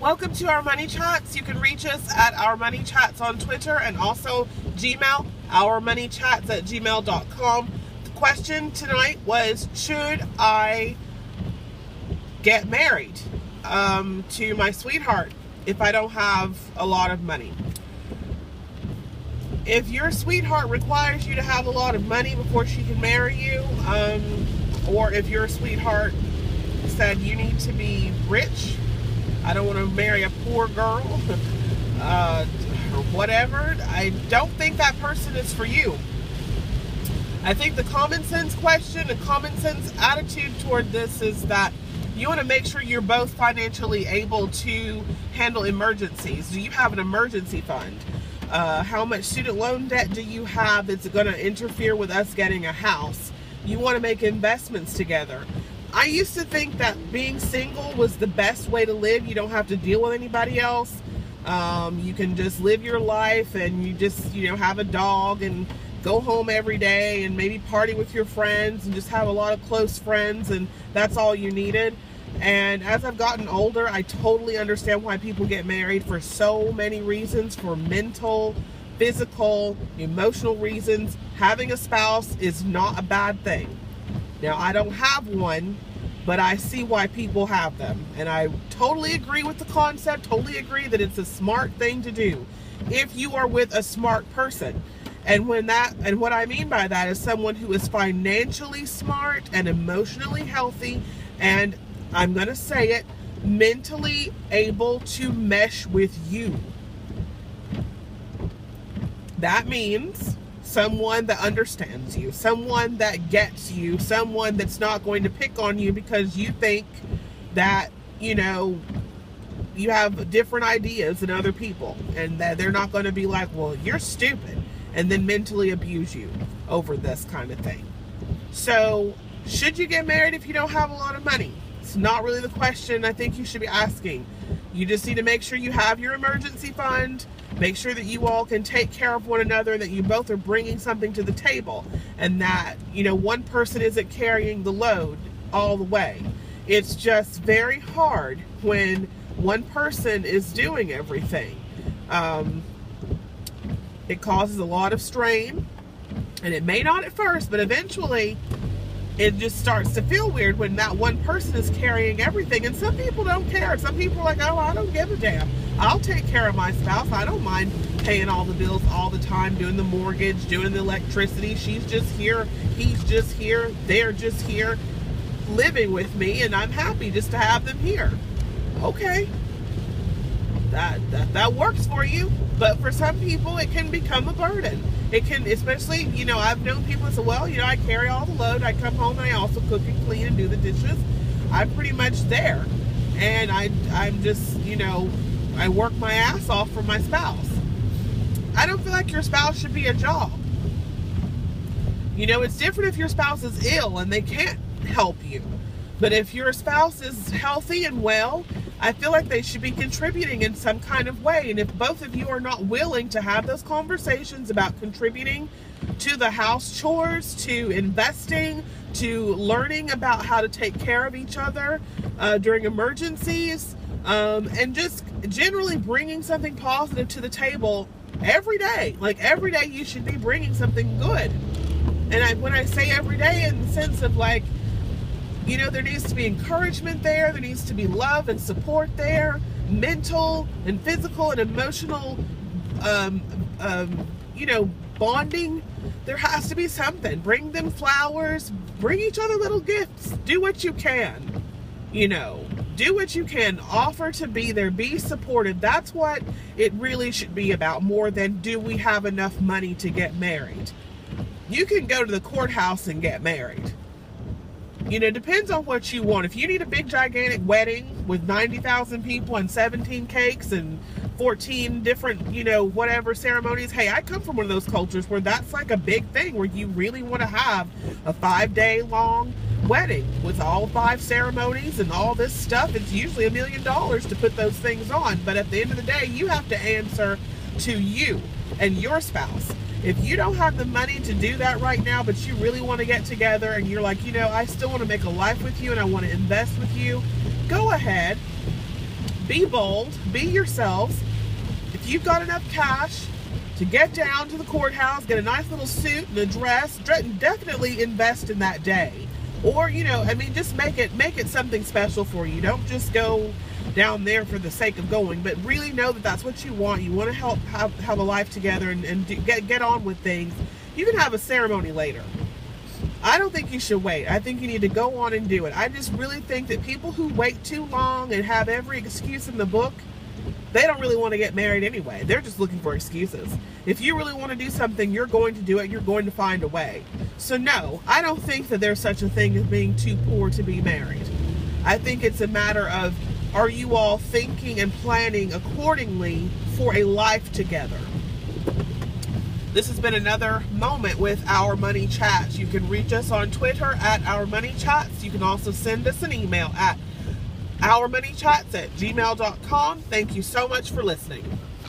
Welcome to our Money Chats. You can reach us at Our Money Chats on Twitter and also Gmail, ourmoneychats@gmail.com. The question tonight was, should I get married to my sweetheart if I don't have a lot of money? If your sweetheart requires you to have a lot of money before she can marry you, or if your sweetheart said you need to be rich, I don't want to marry a poor girl, or whatever, I don't think that person is for you. I think the common sense question, the common sense attitude toward this is that you want to make sure you're both financially able to handle emergencies. Do you have an emergency fund? How much student loan debt do you have that's going to interfere with us getting a house? You want to make investments together. I used to think that being single was the best way to live. You don't have to deal with anybody else. You can just live your life, and you just, have a dog and go home every day and maybe party with your friends and just have a lot of close friends, and that's all you needed. And as I've gotten older, I totally understand why people get married for so many reasons, for mental, physical, emotional reasons. Having a spouse is not a bad thing. Now, I don't have one, but I see why people have them. And I totally agree with the concept, totally agree that it's a smart thing to do if you are with a smart person. And what I mean by that is someone who is financially smart and emotionally healthy, and I'm going to say it, mentally able to mesh with you. That means someone that understands you, someone that gets you, someone that's not going to pick on you because you think that, you have different ideas than other people, and that they're not going to be like, well, you're stupid, and then mentally abuse you over this kind of thing. So, should you get married if you don't have a lot of money? It's not really the question I think you should be asking. You just need to make sure you have your emergency fund, make sure that you all can take care of one another, that you both are bringing something to the table, and that, one person isn't carrying the load all the way. It's just very hard when one person is doing everything. It causes a lot of strain, and it may not at first, but eventually it just starts to feel weird when that one person is carrying everything. And some people don't care. Some people are like, oh, I don't give a damn. I'll take care of my spouse. I don't mind paying all the bills all the time, doing the mortgage, doing the electricity. She's just here. He's just here. They're just here living with me, and I'm happy just to have them here. Okay. That works for you. But for some people, it can become a burden. It can, especially, I've known people that say, well, I carry all the load. I come home and I also cook and clean and do the dishes. I'm pretty much there. And I'm just, I work my ass off for my spouse. I don't feel like your spouse should be a job. It's different if your spouse is ill and they can't help you. But if your spouse is healthy and well, I feel like they should be contributing in some kind of way. And if both of you are not willing to have those conversations about contributing to the house chores, to investing, to learning about how to take care of each other during emergencies, and just generally bringing something positive to the table every day. Like every day you should be bringing something good. And when I say every day, in the sense of like, there needs to be encouragement there. There needs to be love and support there. Mental and physical and emotional, bonding. There has to be something. Bring them flowers. Bring each other little gifts. Do what you can. Do what you can. Offer to be there. Be supportive. That's what it really should be about, more than do we have enough money to get married. You can go to the courthouse and get married. Depends on what you want. If you need a big, gigantic wedding with 90,000 people and 17 cakes and 14 different, whatever ceremonies. Hey, I come from one of those cultures where that's like a big thing, where you really want to have a 5-day long wedding with all 5 ceremonies and all this stuff. It's usually $1 million to put those things on. But at the end of the day, you have to answer to you and your spouse. If you don't have the money to do that right now, but you really want to get together and you're like, I still want to make a life with you and I want to invest with you, go ahead. be bold, be yourselves. If you've got enough cash to get down to the courthouse, get a nice little suit and a dress, definitely invest in that day. Or, you know, I mean, just make it something special for you. Don't just go down there for the sake of going, but really know that that's what you want. You want to have a life together and get on with things. You can have a ceremony later. I don't think you should wait. I think you need to go on and do it. I just really think that people who wait too long and have every excuse in the book, they don't really want to get married anyway. They're just looking for excuses. If you really want to do something, you're going to do it. You're going to find a way. So no, I don't think that there's such a thing as being too poor to be married. I think it's a matter of, are you all thinking and planning accordingly for a life together? This has been another moment with Our Money Chats. You can reach us on Twitter at Our Money Chats. You can also send us an email at ourmoneychats@gmail.com. Thank you so much for listening.